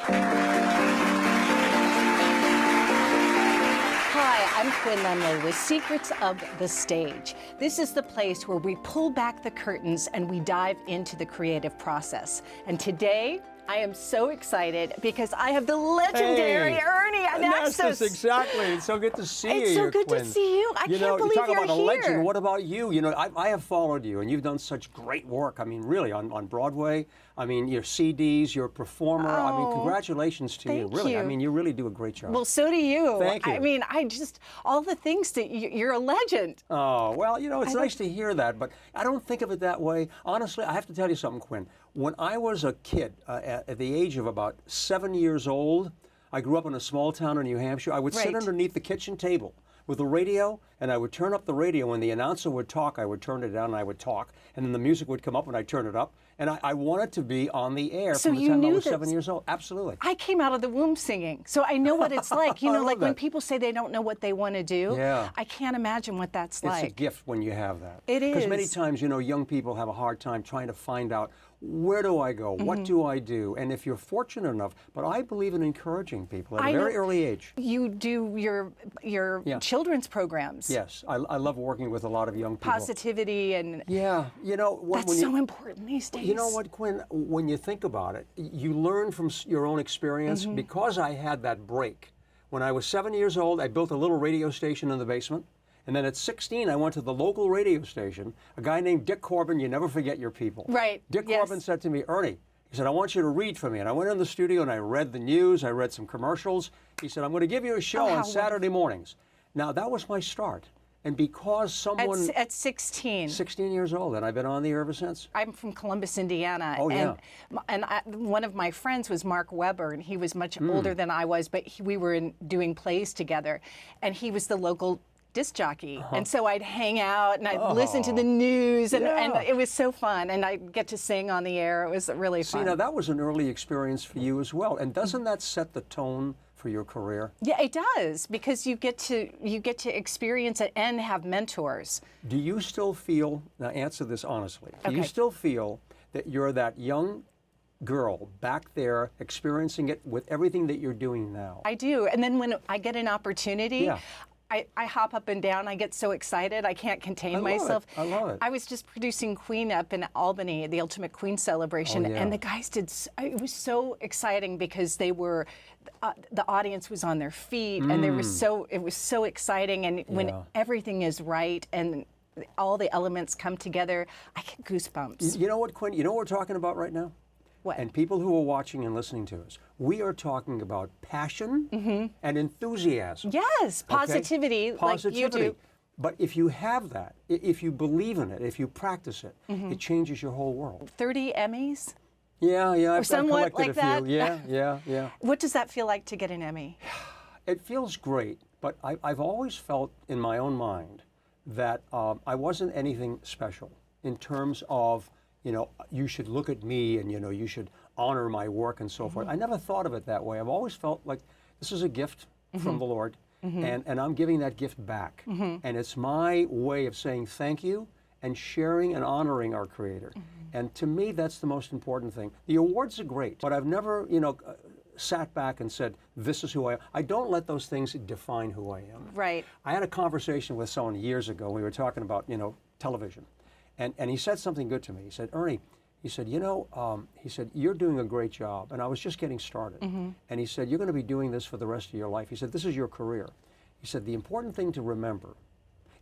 Hi, I'm Quinn Lemley with Secrets of the Stage. This is the place where we pull back the curtains and we dive into the creative process. And today, I am so excited because I have the legendary Ernie Anastos. Exactly. It's so good to see you. It's so good Quinn. to see you. I can't believe you talk you're about a here. legend. What about you? You know, I have followed you, and you've done such great work. I mean, really, on Broadway. I mean, your CDs, you're a performer. I mean, congratulations to you. Really, I mean, you really do a great job. Well, so do you. Thank you. I mean, all the things that you're a legend. Oh, well, you know, it's nice to hear that, but I don't think of it that way. Honestly, I have to tell you something, Quinn. When I was a kid, at the age of about 7 years old, I grew up in a small town in New Hampshire. I would sit underneath the kitchen table with a radio, and I would turn up the radio. When the announcer would talk, I would turn it down and I would talk, and then the music would come up and I'd turn it up. And I wanted to be on the air from the time I was 7 years old. Absolutely. I came out of the womb singing, so I know what it's like. You know, like when people say they don't know what they want to do, I can't imagine what that's like. It's a gift when you have that. It is. Because many times, you know, young people have a hard time trying to find out, where do I go? What do I do? And if you're fortunate enough, but I believe in encouraging people at a very early age. You do your children's programs. Yes, I love working with a lot of young people. Positivity and you know, that's so important these days. You know what, Quinn? When you think about it, you learn from your own experience. Because I had that break. When I was 7 years old, I built a little radio station in the basement. And then at 16, I went to the local radio station. A guy named Dick Corbin, you never forget your people. Right. Dick Corbin said to me, Ernie, he said, I want you to read for me. And I went in the studio and I read the news, I read some commercials. He said, I'm going to give you a show on Saturday mornings. Now, that was my start. And because someone... At 16. 16 years old, and I've been on the air ever since. I'm from Columbus, Indiana. Oh, yeah. And one of my friends was Mark Weber, and he was much older than I was, but we were doing plays together. And he was the local disc jockey. And so I'd hang out and I'd listen to the news, and it was so fun. And I'd get to sing on the air. It was really fun. See, now that was an early experience for you as well. And doesn't that set the tone for your career? Yeah, it does, because you get to experience it and have mentors. Do you still feel, now answer this honestly, do you still feel that you're that young girl back there experiencing it with everything that you're doing now? I do. And then when I get an opportunity, I hop up and down. I get so excited. I can't contain myself. I love it. I was just producing Queen up in Albany, the Ultimate Queen celebration, and the guys did, it was so exciting because they were, the audience was on their feet, and it was so exciting. And when everything is right and all the elements come together, I get goosebumps. You know what, Quinn? You know what we're talking about right now? What? And people who are watching and listening to us, we are talking about passion and enthusiasm. Yes, positivity, like you do. But if you have that, if you believe in it, if you practice it, it changes your whole world. 30 Emmys? Yeah, I've somewhat collected like a few. Yeah. What does that feel like to get an Emmy? It feels great, but I've always felt in my own mind that I wasn't anything special in terms of, you know, you should look at me and, you know, you should honor my work and so forth. I never thought of it that way. I've always felt like this is a gift from the Lord, and I'm giving that gift back. And it's my way of saying thank you and sharing and honoring our Creator. And to me, that's the most important thing. The awards are great, but I've never, you know, sat back and said, this is who I am. I don't let those things define who I am. Right. I had a conversation with someone years ago. We were talking about, you know, television. And he said something good to me. He said, Ernie, he said, you know, he said, you're doing a great job. And I was just getting started. And he said, you're going to be doing this for the rest of your life. He said, this is your career. He said, the important thing to remember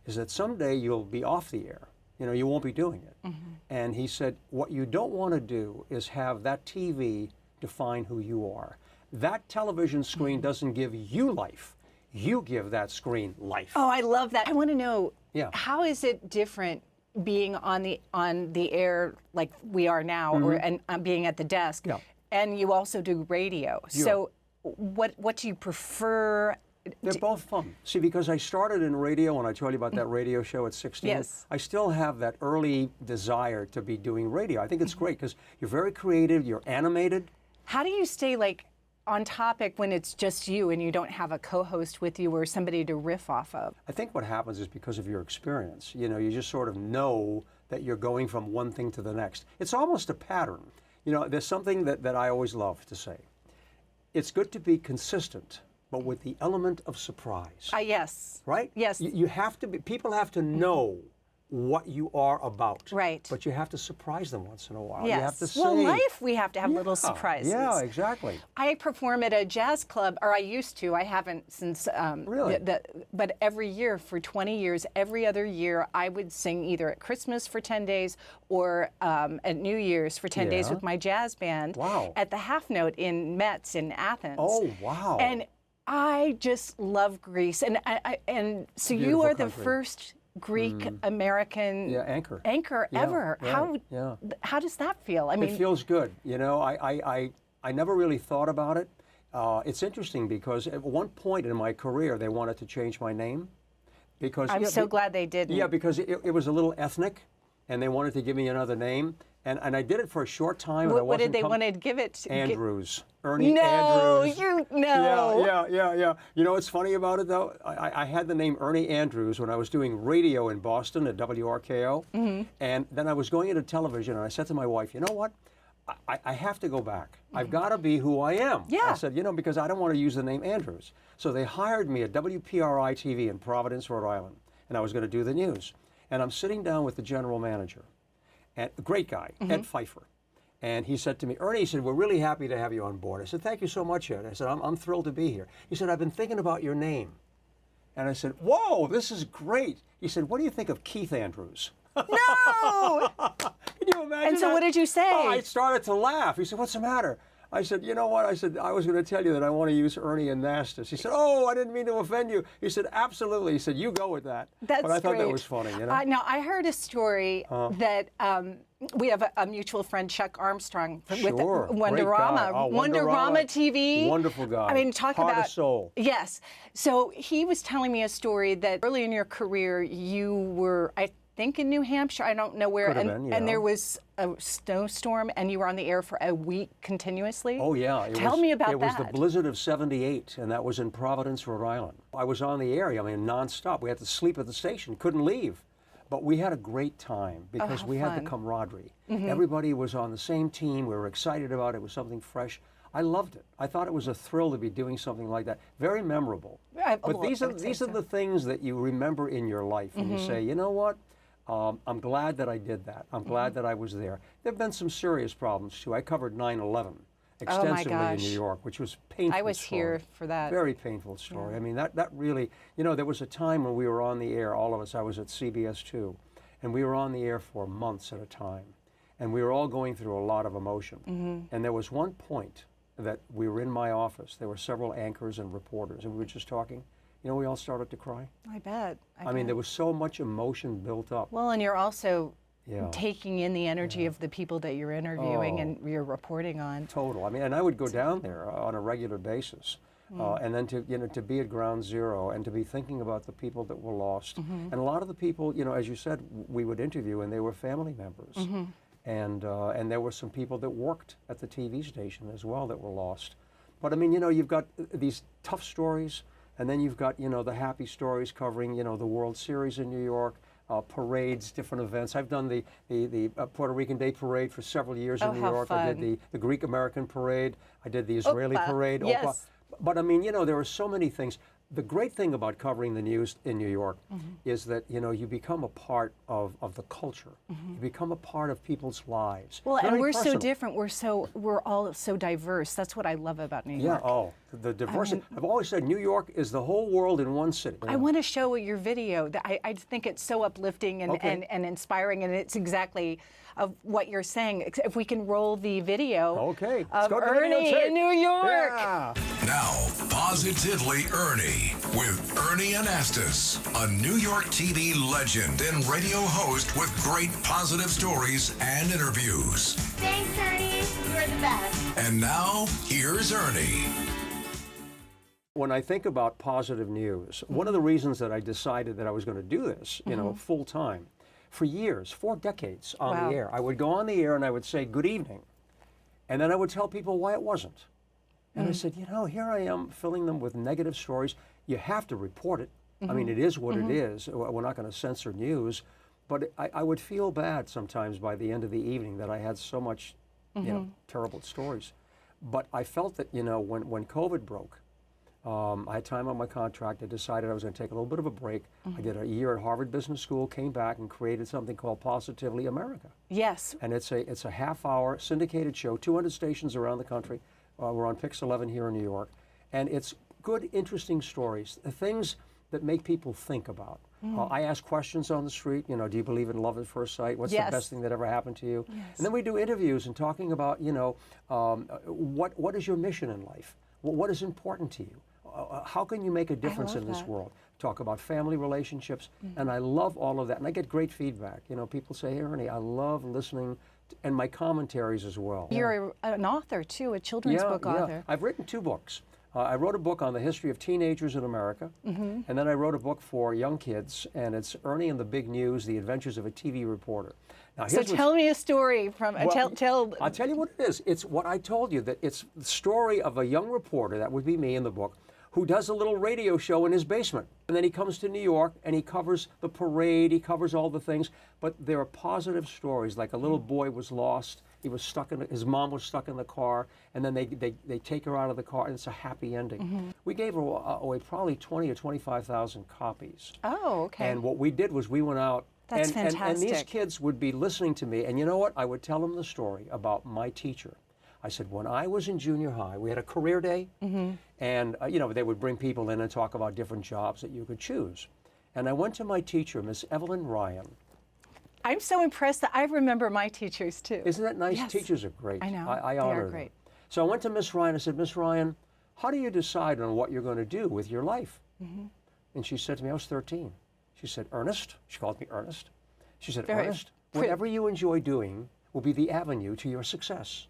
is that someday you'll be off the air. You know, you won't be doing it. And he said, what you don't want to do is have that TV define who you are. That television screen doesn't give you life. You give that screen life. Oh, I love that. I want to know, how is it different being on the air like we are now, and being at the desk, and you also do radio. So what do you prefer? They're both fun. See, because I started in radio, when I told you about that radio show at 16, I still have that early desire to be doing radio. I think it's great because you're very creative, you're animated. How do you stay like on topic when it's just you and you don't have a co-host with you or somebody to riff off of? I think what happens is because of your experience. You know, you just sort of know that you're going from one thing to the next. It's almost a pattern. You know, there's something that I always love to say. it's good to be consistent, but with the element of surprise. Yes. Right? Yes. You have to be, people have to know what you are about. Right. But you have to surprise them once in a while. Yes. You have to say, well, life, we have to have little surprises. Yeah, exactly. I perform at a jazz club, or I used to. I haven't since. Really? But every year for 20 years, every other year, I would sing either at Christmas for 10 days or at New Year's for 10 days with my jazz band. Wow. At the Half Note in Metz in Athens. Oh, wow. And I just love Greece, and so you are the first Greek American anchor ever. Yeah. How does that feel? I mean, it feels good. You know, I never really thought about it. It's interesting because at one point in my career they wanted to change my name because I'm so glad they didn't. Yeah, because it was a little ethnic, and they wanted to give me another name. And I did it for a short time. What did they want to give it? Andrews. Ernie Andrews. No. Yeah. You know what's funny about it, though? I had the name Ernie Andrews when I was doing radio in Boston at WRKO. And then I was going into television, and I said to my wife, you know what? I have to go back. I've got to be who I am. Yeah. I said, you know, because I don't want to use the name Andrews. So they hired me at WPRI TV in Providence, Rhode Island. And I was going to do the news. And I'm sitting down with the general manager. And a great guy, Ed Pfeiffer. And he said to me, Ernie, he said, we're really happy to have you on board. I said, thank you so much, Ed. I said, I'm thrilled to be here. He said, I've been thinking about your name. And I said, whoa, this is great. He said, what do you think of Keith Andrews? No! Can you imagine And so that? what did you say? Oh, I started to laugh. He said, what's the matter? I said, you know what? I said, I was going to tell you that I want to use Ernie Anastos. He said, oh, I didn't mean to offend you. He said, absolutely. He said, you go with that. That's but I thought that great. was funny, you know? Now, I heard a story that we have a mutual friend, Chuck Armstrong, with Sure. Wonderama. Great guy. Oh, Wonderama TV. Wonderful guy. I mean, talk Heart about of soul. Yes. So he was telling me a story that early in your career, you were, I think, in New Hampshire. I don't know where. Could have been, yeah. And there was a snowstorm, and you were on the air for a week continuously. Oh, yeah. Tell me about that. It was the blizzard of '78, and that was in Providence, Rhode Island. I was on the air, I mean, nonstop. We had to sleep at the station, couldn't leave. But we had a great time because we had the camaraderie. Everybody was on the same team. We were excited about it. It was something fresh. I loved it. I thought it was a thrill to be doing something like that. Very memorable. But these are the things that you remember in your life, and you say, you know what? I'm glad that I did that. I'm glad that I was there. There have been some serious problems, too. I covered 9/11 extensively in New York, which was painful. I was here for that. Very painful story. I mean, that really, you know, there was a time when we were on the air, all of us, I was at CBS 2, and we were on the air for months at a time. And we were all going through a lot of emotion. And there was one point that we were in my office. There were several anchors and reporters, and we were just talking. You know, we all started to cry. I bet. I mean, there was so much emotion built up. Well, and you're also taking in the energy of the people that you're interviewing and you're reporting on. Total. I mean, and I would go down there on a regular basis, and then to be at ground zero and to be thinking about the people that were lost. And a lot of the people, you know, as you said, we would interview, and they were family members. And there were some people that worked at the TV station as well that were lost. But I mean, you know, you've got these tough stories. And then you've got, you know, the happy stories covering, you know, the World Series in New York, parades, different events. I've done the Puerto Rican Day Parade for several years in New York. Fun. I did the Greek American Parade. I did the Israeli Parade. Yes. But I mean, you know, there are so many things. The great thing about covering the news in New York is that, you know, you become a part of the culture. You become a part of people's lives. Well, Very and we're personal. so different. We're all so diverse. That's what I love about New York. Yeah, the diversity. I've always said New York is the whole world in one city. I want to show your video. I think it's so uplifting and inspiring, and it's exactly of what you're saying. If we can roll the video of Ernie in New York. Yeah. Now, Positively Ernie with Ernie Anastos, a New York TV legend and radio host with great positive stories and interviews. Thanks, Ernie. You're the best. And now, here's Ernie. When I think about positive news, one of the reasons that I decided that I was going to do this, you know, full time, for years, 4 decades on the air, I would go on the air and I would say, good evening. And then I would tell people why it wasn't. And I said, you know, here I am filling them with negative stories. You have to report it. I mean, it is what it is. We're not going to censor news. But I would feel bad sometimes by the end of the evening that I had so much, you know, terrible stories. But I felt that, you know, when COVID broke, I had time on my contract. I decided I was going to take a little bit of a break. I did a year at Harvard Business School, came back and created something called Positively America. Yes. And it's a half-hour syndicated show, 200 stations around the country. We're on Pix 11 here in New York. And it's good, interesting stories, things that make people think about. I ask questions on the street, you know, do you believe in love at first sight? What's the best thing that ever happened to you? Yes. And then we do interviews and talking about, you know, what is your mission in life? What is important to you? How can you make a difference in this world? Talk about family relationships, and I love all of that. And I get great feedback. You know, people say, hey, Ernie, I love listening, and my commentaries as well. You're an author, too, a children's book author. I've written 2 books. I wrote a book on the history of teenagers in America, and then I wrote a book for young kids, and it's Ernie and the Big News, The Adventures of a TV Reporter. Now, So tell me a story from, Well, tell. I'll tell you what it is. It's what I told you, that it's the story of a young reporter, that would be me in the book, who does a little radio show in his basement. And then he comes to New York and he covers the parade, he covers all the things, but there are positive stories, like a little boy was lost, he was stuck in, his mom was stuck in the car, and then they take her out of the car, and it's a happy ending. We gave her away probably 20 or 25,000 copies. Oh, okay. And what we did was we went out, That's and these fantastic. kids would be listening to me, and you know what? I would tell them the story about my teacher. I said, when I was in junior high, we had a career day, and you know, they would bring people in and talk about different jobs that you could choose. And I went to my teacher, Miss Evelyn Ryan. I'm so impressed that I remember my teachers, too. Isn't that nice? Yes. Teachers are great. I know. I They honor are them. great. So I went to Miss Ryan. I said, Miss Ryan, how do you decide on what you're going to do with your life? And she said to me, I was 13. She said, Ernest, she called me Ernest. She said, Very Ernest, whatever you enjoy doing will be the avenue to your success.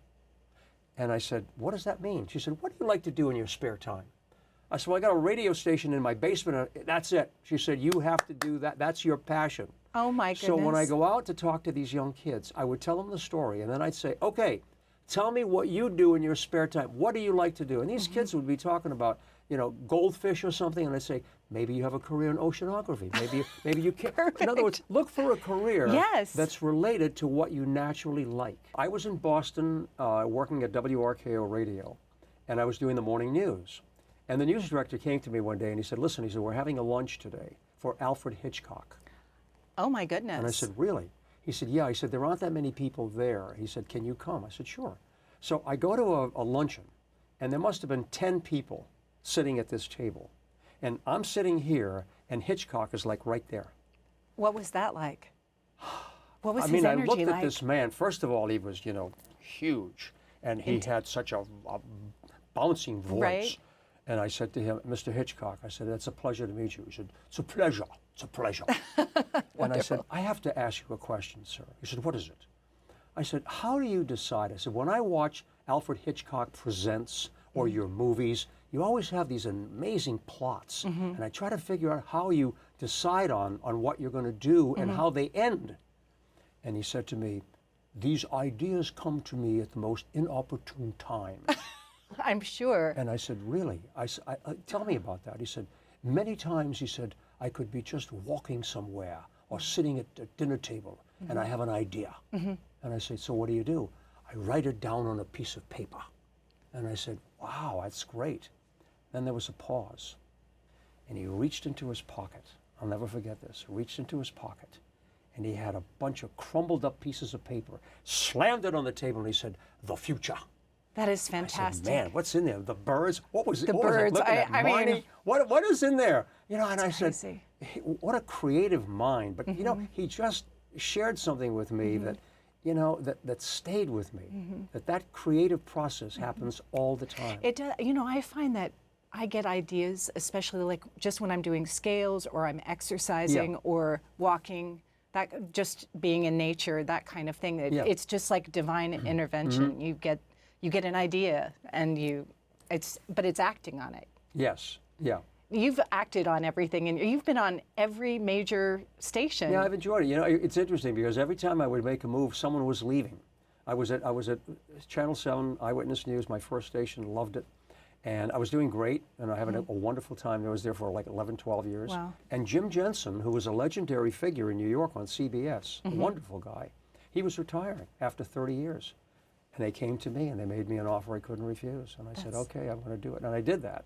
And I said, what does that mean? She said, what do you like to do in your spare time? I said, well, I got a radio station in my basement. That's it. She said, you have to do that. That's your passion. Oh, my goodness. So when I go out to talk to these young kids, I would tell them the story, and then I'd say, okay, tell me what you do in your spare time. What do you like to do? And these kids would be talking about, you know, goldfish or something, and I'd say, maybe you have a career in oceanography. Maybe you can. In other words, look for a career that's related to what you naturally like. I was in Boston working at WRKO Radio, and I was doing the morning news. And the news director came to me one day, and he said, listen, he said, we're having a lunch today for Alfred Hitchcock. Oh, my goodness. And I said, really? He said, yeah. He said, there aren't that many people there. He said, can you come? I said, sure. So I go to a luncheon, and there must have been 10 people sitting at this table. And I'm sitting here, and Hitchcock is like right there. What was that like? What was I his mean, energy I looked like? at this man. First of all, he was, you know, huge, and he had such a bouncing voice. Right. And I said to him, Mr. Hitchcock, I said, it's a pleasure to meet you. He said, it's a pleasure. It's a pleasure. And I said, I have to ask you a question, sir. He said, what is it? I said, how do you decide? I said, when I watch Alfred Hitchcock Presents or your movies, you always have these amazing plots. And I try to figure out how you decide on what you're going to do and how they end. And he said to me, these ideas come to me at the most inopportune time. I'm sure. And I said, really? Tell me about that. He said, many times, he said, I could be just walking somewhere or sitting at a dinner table and I have an idea. And I said, so what do? I write it down on a piece of paper. And I said, wow, that's great. Then there was a pause. And he reached into his pocket. I'll never forget this. Reached into his pocket. And he had a bunch of crumbled up pieces of paper, slammed it on the table, and he said, the future. That is fantastic. I said, man, what's in there? The birds? What was it? The what birds. Was I, I mean, mean, what is in there? You know, and I crazy. said, what a creative mind. But you know, he just shared something with me that, you know, that stayed with me. That creative process happens all the time. It does. You know, I find that I get ideas, especially like just when I'm doing scales or I'm exercising or walking. That just being in nature, that kind of thing. It's just like divine intervention. You get an idea, and but it's acting on it. Yes. Yeah. You've acted on everything, and you've been on every major station. Yeah, I've enjoyed it. You know, it's interesting because every time I would make a move, someone was leaving. I was at Channel 7 Eyewitness News, my first station, loved it. And I was doing great, and I had a wonderful time. I was there for like 11, 12 years. Wow. And Jim Jensen, who was a legendary figure in New York on CBS, a wonderful guy, he was retiring after 30 years. And they came to me and they made me an offer I couldn't refuse. And I said, okay, I'm going to do it. And I did that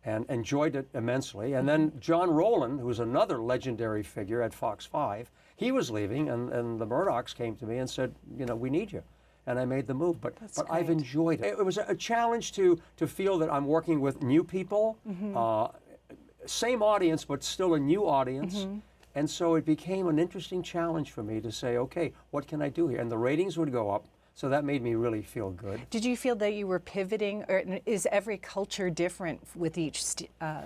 and enjoyed it immensely. And then John Rowland, who's another legendary figure at Fox 5, he was leaving, and the Murdochs came to me and said, you know, we need you. And I made the move. But I've enjoyed it. It was a challenge to feel that I'm working with new people, same audience, but still a new audience. And so it became an interesting challenge for me to say, okay, what can I do here? And the ratings would go up. So that made me really feel good. Did you feel that you were pivoting, or is every culture different with each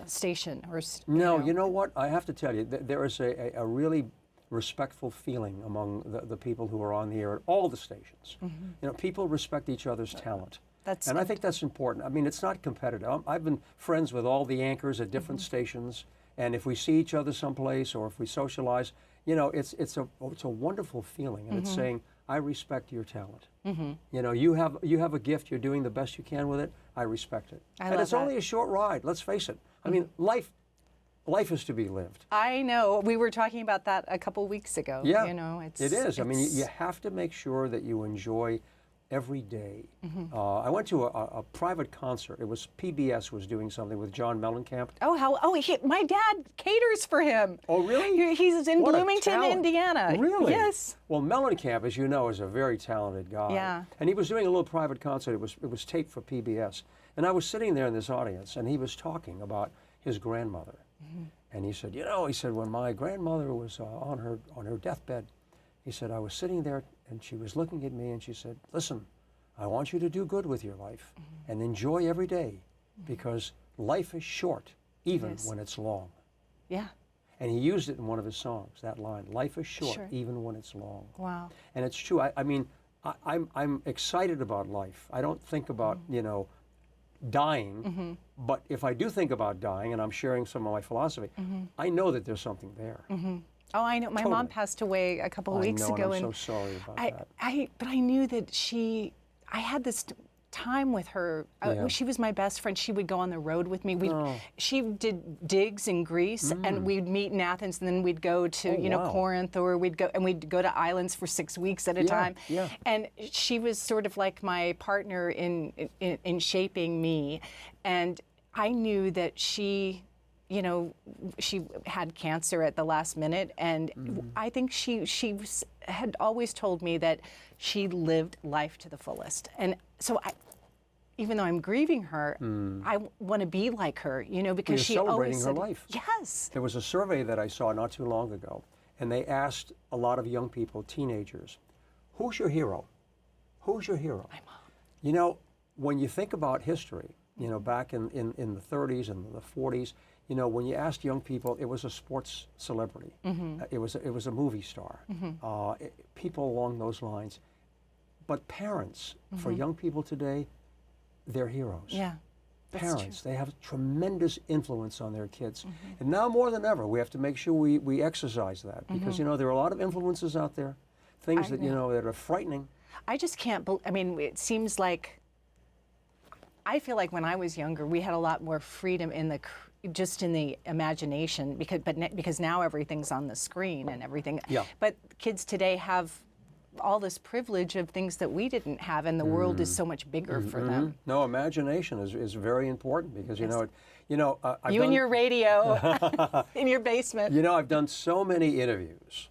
station? Or no, you know what? I have to tell you, there is a really respectful feeling among the people who are on the air at all the stations. You know, people respect each other's talent. And I think that's important. I mean, it's not competitive. I've been friends with all the anchors at different stations, and if we see each other someplace or if we socialize, you know, it's a wonderful feeling, and it's saying, I respect your talent. You know, you have a gift. You're doing the best you can with it. I respect it. And it's only a short ride. Let's face it. I mean, life is to be lived. I know. We were talking about that a couple weeks ago. Yeah, you know, it is. I mean, you have to make sure that you enjoy every day. I went to a private concert. It was PBS was doing something with John Mellencamp. My dad caters for him. Oh, really? He's in Bloomington, Indiana. Really? Yes. Well, Mellencamp, as you know, is a very talented guy. Yeah. And he was doing a little private concert. It was taped for PBS. And I was sitting there in this audience, and he was talking about his grandmother. And he said, you know, when my grandmother was on her deathbed, he said, I was sitting there and she was looking at me and she said, listen, I want you to do good with your life and enjoy every day because life is short, even when it's long. Yeah. And he used it in one of his songs, that line, life is short, even when it's long. Wow. And it's true. I mean, I'm excited about life. I don't think about, you know, dying, but if I do think about dying, and I'm sharing some of my philosophy, I know that there's something there. Oh, I know. My mom passed away a couple of weeks ago. I'm so sorry about that. But I knew that I had this time with her. She was my best friend. She would go on the road with me. She did digs in Greece, and we'd meet in Athens, and then we'd go to Corinth, or we'd go to islands for 6 weeks at a time. Yeah. And she was sort of like my partner in shaping me, and I knew that she had cancer at the last minute, and I think she had always told me that she lived life to the fullest. And so even though I'm grieving her, I want to be like her, you know, because she always said, celebrating her life. Yes. There was a survey that I saw not too long ago, and they asked a lot of young people, teenagers, who's your hero? Who's your hero? My mom. You know, when you think about history, you know, back in the 30s and the 40s, you know, when you asked young people, it was a sports celebrity. It was a movie star. People along those lines. But parents, for young people today, they're heroes. Yeah. Parents, they have tremendous influence on their kids. And now more than ever, we have to make sure we exercise that because, you know, there are a lot of influences out there, things that, you know, that are frightening. I just can't believe, I mean, it seems like, I feel like when I was younger, we had a lot more freedom in the imagination because now everything's on the screen and everything. Yeah. But kids today have all this privilege of things that we didn't have, and the world is so much bigger for them. No, imagination is very important because I've you done, and your radio in your basement. You know, I've done so many interviews.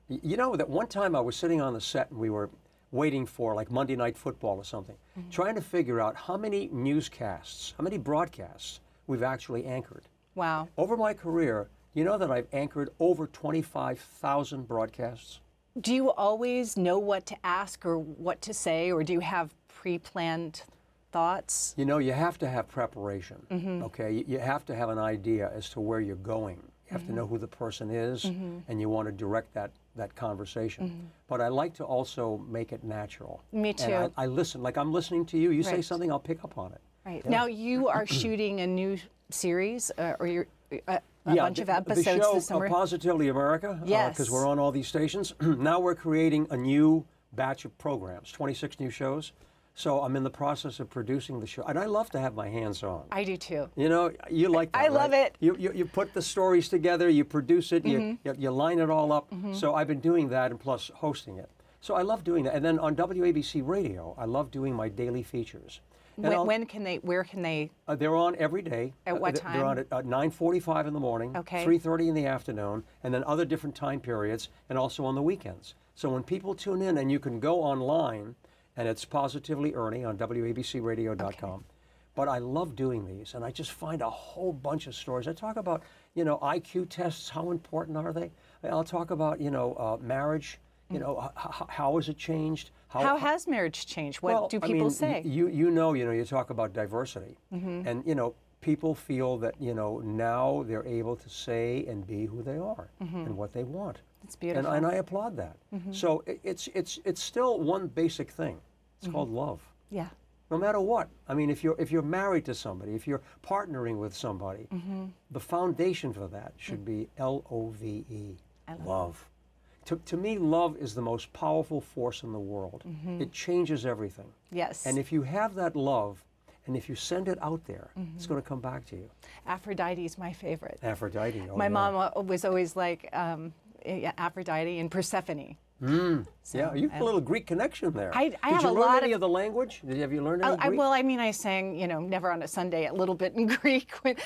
You know that one time I was sitting on the set and we were waiting for like Monday Night Football or something, trying to figure out how many newscasts, how many broadcasts we've actually anchored. Wow. Over my career, you know that I've anchored over 25,000 broadcasts. Do you always know what to ask or what to say, or do you have pre-planned thoughts? You know, you have to have preparation, okay? You have to have an idea as to where you're going. You have to know who the person is, and you want to direct that conversation. But I like to also make it natural. Me too. And I listen, like I'm listening to you. You say something, I'll pick up on it. Right. Yeah. Now you are shooting a new series, or you're a bunch of episodes the show, this summer. Positively America, because we're on all these stations. Now we're creating a new batch of programs, 26 new shows. So I'm in the process of producing the show, and I love to have my hands on. I do too. You know, you like that, I love it. You put the stories together, you produce it, you line it all up. So I've been doing that, and plus hosting it. So I love doing that. And then on WABC Radio, I love doing my daily features. And When can they, where can they? They're on every day. At what time? They're on at 9:45 in the morning, Okay. 3:30 in the afternoon, and then other different time periods, and also on the weekends. So when people tune in, and you can go online, and it's Positively Ernie on WABCRadio.com. Okay. But I love doing these, and I just find a whole bunch of stories. I talk about, you know, IQ tests, how important are they? I'll talk about, you know, marriage, you know, how has it changed? How has marriage changed? What do people say? You know, you talk about diversity, and, you know, people feel that, you know, now they're able to say and be who they are and what they want. It's beautiful. And I applaud that. So it's still one basic thing. It's called love. Yeah. No matter what. I mean, if you're married to somebody, if you're partnering with somebody, the foundation for that should be LOVE, love. To me, love is the most powerful force in the world. It changes everything. Yes. And if you have that love, and if you send it out there, it's going to come back to you. Aphrodite is my favorite. Aphrodite. Oh, My mom was always like Aphrodite and Persephone. So, yeah, you have a little Greek connection there. I Did have you a learn lot any of of the language? Have you learned any Greek? Well, I mean, I sang, you know, Never on a Sunday a little bit in Greek, but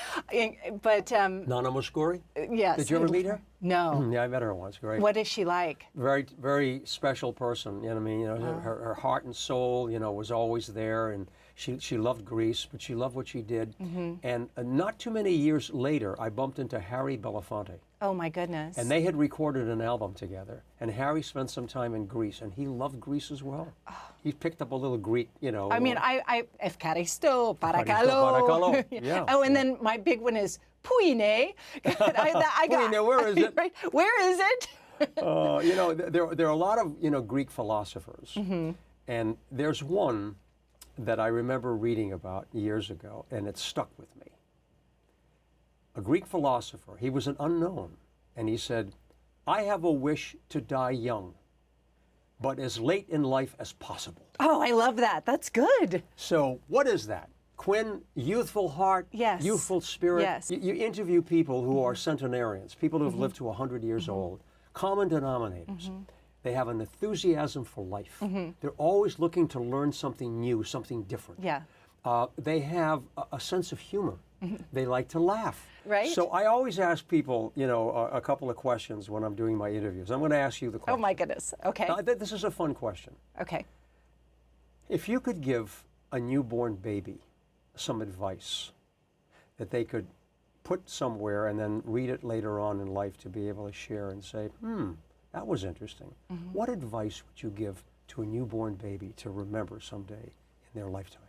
Nana Mouskouri? yes. Did you ever meet her? No. Yeah, I met her once. Great. What is she like? Very, very special person. You know what I mean? You know, her heart and soul, you know, was always there, and she loved Greece, but she loved what she did. And not too many years later, I bumped into Harry Belafonte. Oh my goodness. And they had recorded an album together. And Harry spent some time in Greece, and he loved Greece as well. He picked up a little Greek, you know. I mean, I Efkaristo, Parakalo. Yeah. Oh, and then my big one is Puine. Puine, where is it? Right? Where is it? You know, there are a lot of, you know, Greek philosophers. And there's one that I remember reading about years ago, and it stuck with me. A Greek philosopher, he was an unknown, and he said, I have a wish to die young, but as late in life as possible. Oh, I love that. That's good. So what is that? Quinn, youthful heart, Yes. youthful spirit. Yes. You interview people who are centenarians, people who have lived to 100 years old, common denominators. They have an enthusiasm for life. They're always looking to learn something new, something different. Yeah. They have a sense of humor. They like to laugh. Right. So I always ask people, you know, a couple of questions when I'm doing my interviews. I'm going to ask you the question. Oh my goodness. Okay. Now, this is a fun question. Okay. If you could give a newborn baby some advice that they could put somewhere and then read it later on in life to be able to share and say, that was interesting. What advice would you give to a newborn baby to remember someday in their lifetime?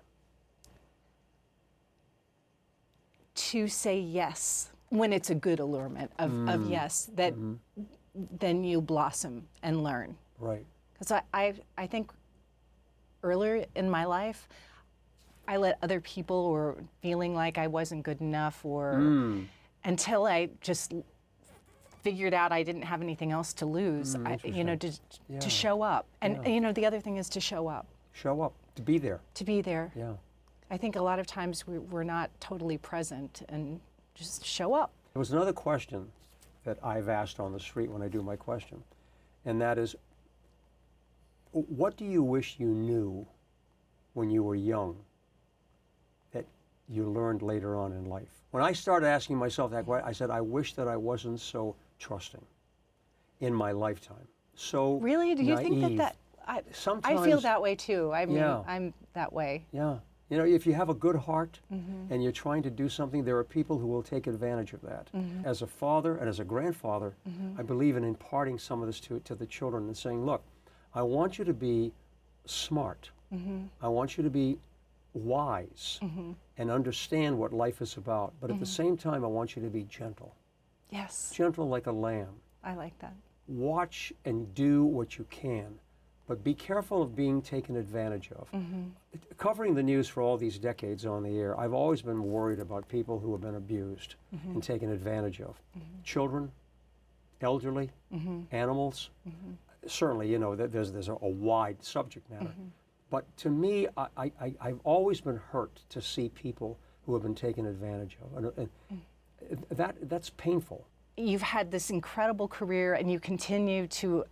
To say yes when it's a good allurement of yes, that then you blossom and learn. Right. Because I think earlier in my life, I let other people or feeling like I wasn't good enough or until I just figured out I didn't have anything else to lose, you know, to show up. And, you know, the other thing is to show up. Show up, to be there. To be there. Yeah. I think a lot of times we're not totally present and just show up. There was another question that I've asked on the street when I do my question, and that is, what do you wish you knew when you were young that you learned later on in life? When I started asking myself that question, I said, I wish that I wasn't so trusting in my lifetime. So really? Do you naive. think that I Sometimes, feel that way too. I mean, Yeah. I'm that way. Yeah. You know, if you have a good heart and you're trying to do something, there are people who will take advantage of that. As a father and as a grandfather, I believe in imparting some of this to the children and saying, look, I want you to be smart. I want you to be wise and understand what life is about. But at the same time, I want you to be gentle. Yes, Gentle like a lamb. I like that. Watch and do what you can, but be careful of being taken advantage of. Covering the news for all these decades on the air, I've always been worried about people who have been abused and taken advantage of. Children, elderly, animals. Certainly, you know, there's a wide subject matter. But to me, I've always been hurt to see people who have been taken advantage of. And that's painful. You've had this incredible career and you continue to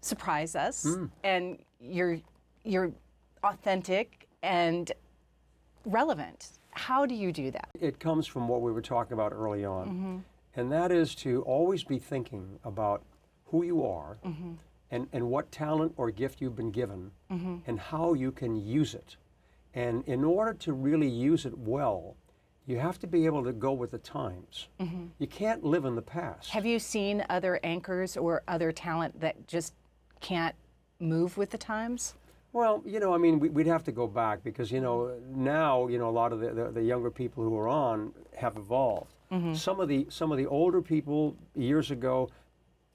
surprise us, and you're authentic and relevant. How do you do that? It comes from what we were talking about early on, and that is to always be thinking about who you are and what talent or gift you've been given and how you can use it. And in order to really use it well, you have to be able to go with the times. You can't live in the past. Have you seen other anchors or other talent that just can't move with the times? Well, you know, I mean, we'd have to go back because, you know, now, you know, a lot of the younger people who are on have evolved. Some of the older people years ago,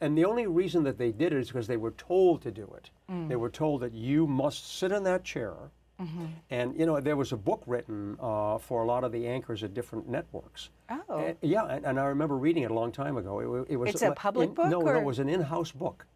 and the only reason that they did it is because they were told to do it. They were told that you must sit in that chair. And, you know, there was a book written for a lot of the anchors at different networks. Oh. And I remember reading it a long time ago. It was It's a public book? No, or? it was an in-house book.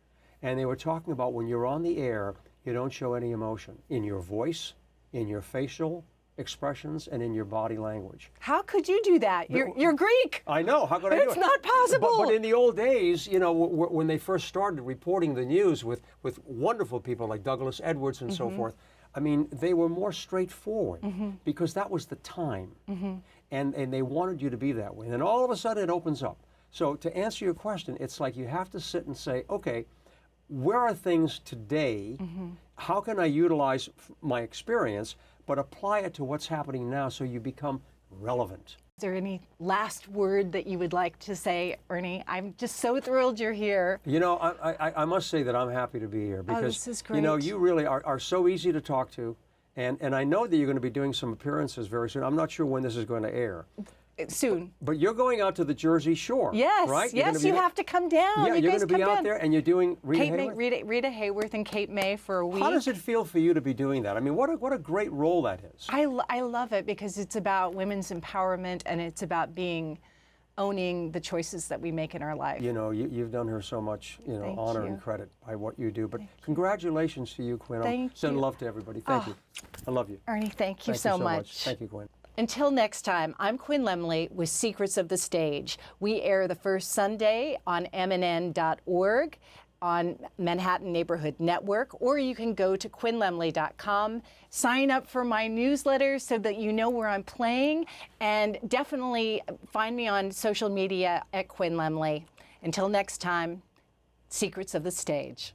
And they were talking about when you're on the air, you don't show any emotion in your voice, in your facial expressions, and in your body language. How could you do that? You're Greek. I know. How could I do it? It's not possible. But in the old days, you know, when they first started reporting the news with wonderful people like Douglas Edwards and so forth, I mean, they were more straightforward because that was the time. And they wanted you to be that way. And then all of a sudden it opens up. So to answer your question, it's like you have to sit and say, okay, where are things today? How can I utilize my experience, but apply it to what's happening now so you become relevant? Is there any last word that you would like to say, Ernie? I'm just so thrilled you're here. You know, I must say that I'm happy to be here because, this is you know, great. you really are so easy to talk to. And I know that you're going to be doing some appearances very soon. I'm not sure when this is going to air. Soon. But you're going out to the Jersey Shore, Yes, right? yes, you have to come down. Yeah, you you're guys going to be come out down. there and you're doing Rita Hayworth? Rita Hayworth and Kate May for a week. How does it feel for you to be doing that? I mean, what a great role that is. I love it because it's about women's empowerment and it's about owning the choices that we make in our life. You know, you've done her so much, you know, Thank honor you. and credit by what you do. But congratulations to you, Quinn. Thank Send you. love to everybody. Thank you. I love you. Ernie, thank you Thank so you so much. Thank you, Quinn. Until next time, I'm Quinn Lemley with Secrets of the Stage. We air the first Sunday on mnn.org, on Manhattan Neighborhood Network, or you can go to quinnlemley.com, sign up for my newsletter so that you know where I'm playing, and definitely find me on social media at Quinn Lemley. Until next time, Secrets of the Stage.